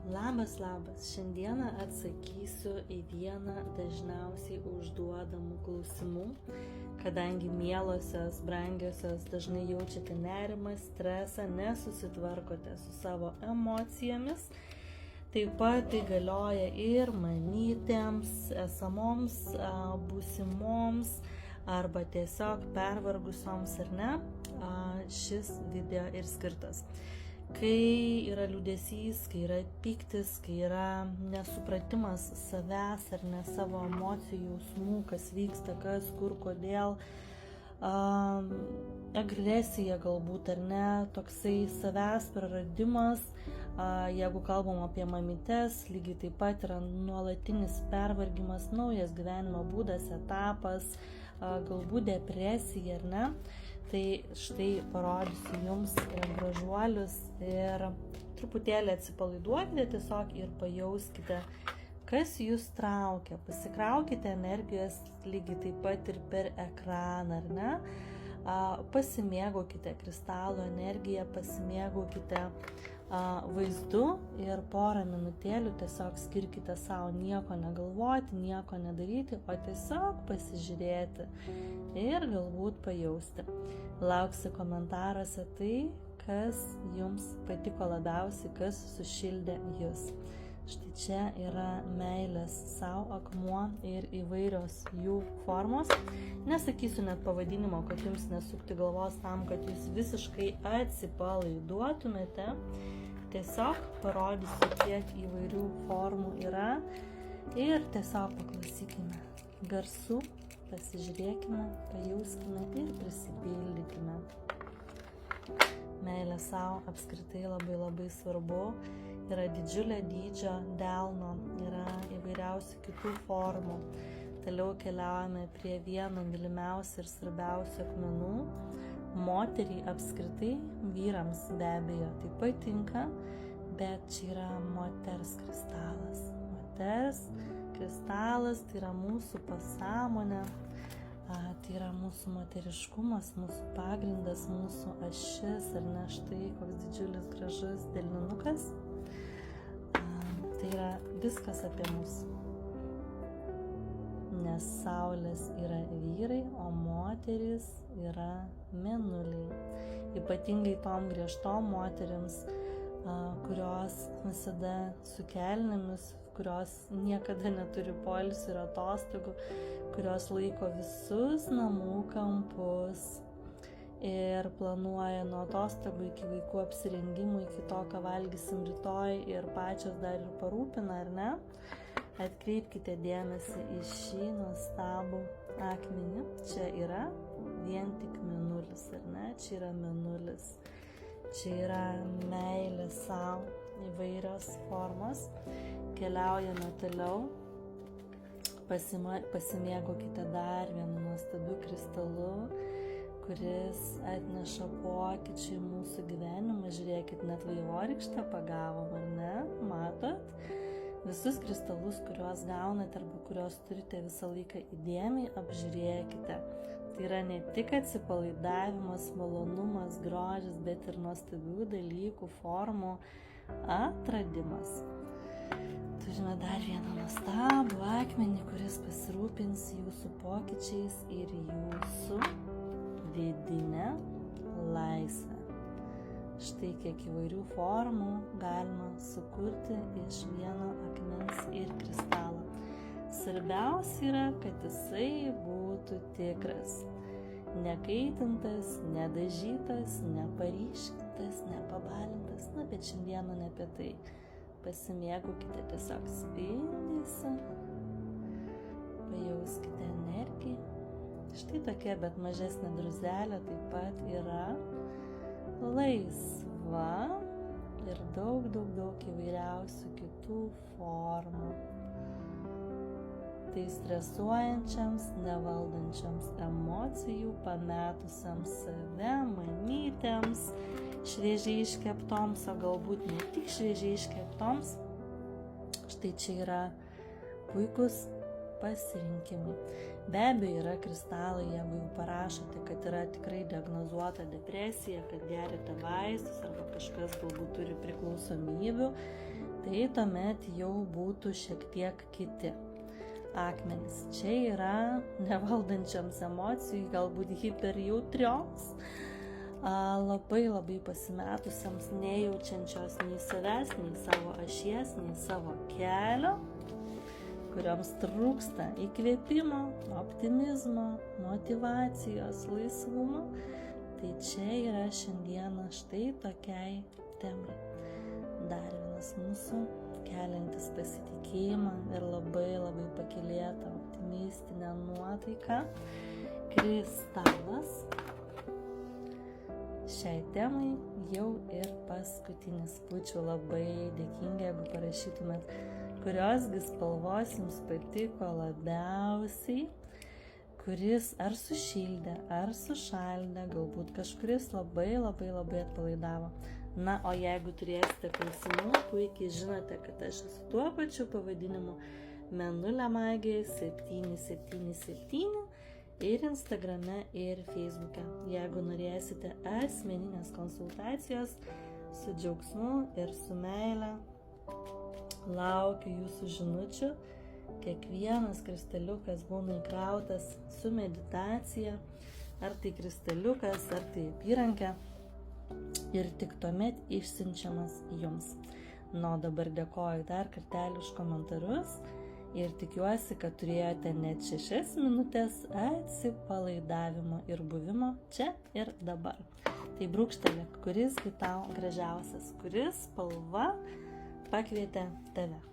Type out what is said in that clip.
Labas. Šiandieną atsakysiu į vieną dažniausiai užduodamų klausimų, kadangi mielosios, brangiosios dažnai jaučiate nerimą, stresą, nesusitvarkote su savo emocijomis. Taip pat tai galioja ir mamytėms, esamoms, būsimoms arba tiesiog pervargusioms ar ne, šis video ir skirtas. Kai yra liūdesys, kai yra pyktis, kai yra nesupratimas savęs ar ne savo emocijų, jausmų, kas vyksta, kas, kur, kodėl, agresija galbūt ar ne, toksai savęs praradimas, jeigu kalbam apie mamytes, lygiai taip pat yra nuolatinis pervargimas, naujas gyvenimo būdas, etapas, galbūt depresija ar ne. Tai štai parodysiu jums gražuolius ir truputėlį atsipalaiduokite tiesiog ir pajauskite, kas jūs traukia. Pasikraukite energijos lygiai taip pat ir per ekraną, ar ne? Pasimėgaukite kristalo energiją, pasimėgaukite vaizdu ir porą minutėlių tiesiog skirkite savo nieko negalvoti, nieko nedaryti, o tiesiog pasižiūrėti ir galbūt pajausti. Lauksiu komentaruose tai, kas jums patiko labiausiai, kas sušildė jūs. Štai čia yra meilės savo akmuo ir įvairios jų formos. Nesakysiu net pavadinimo, kad jums nesukti galvos tam, kad jūs visiškai atsipalaiduotumėte. Tiesiog parodysiu, kiek įvairių formų yra ir tiesiog paklausykime garsų, pasižiūrėkime, pajauskime ir prisipildykime. Meilė savo apskritai labai svarbu. Yra didžiulė dydžio delno, yra įvairiausių kitų formų. Toliau keliaujame prie vieno mylimiausių ir svarbiausių akmenų. Moteriai apskritai, vyrams be abejo tai patinka, bet čia yra moters kristalas. Moters kristalas tai yra mūsų pasąmonė, tai yra mūsų moteriškumas, mūsų pagrindas, mūsų ašis, ar ne, štai koks didžiulis gražus delninukas. Tai yra viskas apie mus. Nes saulės yra vyrai, o moteris yra mėnuliai. Ypatingai tom griežtom moterims, kurios visada su kelnėmis, kurios niekada neturi poilsio ir atostogų, kurios laiko visus namų kampus ir planuoja nuo atostogų iki vaikų apsirengimų, iki to, ką valgysim rytoj ir pačios dar ir parūpina, ar ne? Atkreipkite dėmesį į šį nuostabų akmenį. Čia yra vien tik mėnulis, ar ne? Čia yra mėnulis. Čia yra meilė savo, įvairios formos. Keliaujame toliau. Pasimėgaukite dar vienu nuostabiu kristalu, kuris atneša pokyčių į mūsų gyvenimą. Žiūrėkit, net vaivorykštę pagavom, ar ne? Matot? Visus kristalus, kuriuos gaunate arba kuriuos turite visą laiką įdėmiai apžiūrėkite. Tai yra ne tik atsipalaidavimas, malonumas, grožis, bet ir nuostabių dalykų, formų atradimas. Turime dar vieną nuostabų akmenį, kuris pasirūpins jūsų pokyčiais ir jūsų vidinę laisvę. Štai kiek įvairių formų galima sukurti iš vieno akmens ir kristalo. Svarbiausia yra, kad jisai būtų tikras. Nekaitintas, nedažytas, neparyškintas, nepabalintas. Na, bet šiandieną ne apie tai. Pasimėgaukite tiesiog spindesį. Pajauskite energiją. Štai tokia, bet mažesnė druzelė taip pat yra laisva ir daug įvairiausių kitų formų. Tai stresuojančiams, nevaldančiams emocijų, pametusiams save, mamytėms, šviežiai iškeptoms, o galbūt ne tik šviežiai iškeptoms. Štai čia yra puikus pasirinkimai. Be abejo, yra kristalai, jeigu jau parašote, kad yra tikrai diagnozuota depresija, kad geriate vaistus arba kažkas galbūt turi priklausomybių, tai tuomet jau būtų šiek tiek kiti akmenys. Čia yra nevaldančiams emocijų, galbūt hiperjautrioms, labai pasimetusiams, nejaučiančios nei savęs, nei savo ašies, nei savo kelio, kurioms trūksta įkvėpimo, optimizmo, motyvacijos, laisvumo. Tai čia yra šiandieną štai tokiai temai. Dar vienas mūsų keliantis pasitikėjimą ir labai pakylėtą optimistinę nuotaiką kristalas. Šiai temai jau ir paskutinis. Būčiau labai dėkinga, jeigu parašytumėt, kuriosgi spalvos jums patiko labiausiai, kuris ar sušildė, ar sušaldė, galbūt kažkuris labai atpalaidavo. Na, o jeigu turėsite klausimų, puikiai žinote, kad aš esu tuo pačiu pavadinimu Mėnulio magija 777 ir Instagrame, ir Facebook'e. Jeigu norėsite asmeninės konsultacijos, su džiaugsmu ir su meile, laukiu jūsų žinučių. Kiekvienas kristaliukas būna įkrautas su meditacija, ar tai kristaliukas, ar tai apyrankė, ir tik tuomet išsiunčiamas jums. Nu, dabar dėkoju dar kartelį už komentarus ir tikiuosi, kad turėjote net 6 minutės atsipalaidavimo ir buvimo čia ir dabar. Tai brūkštelėk, kuris gi tau gražiausias, kuris spalva pakvietė tave.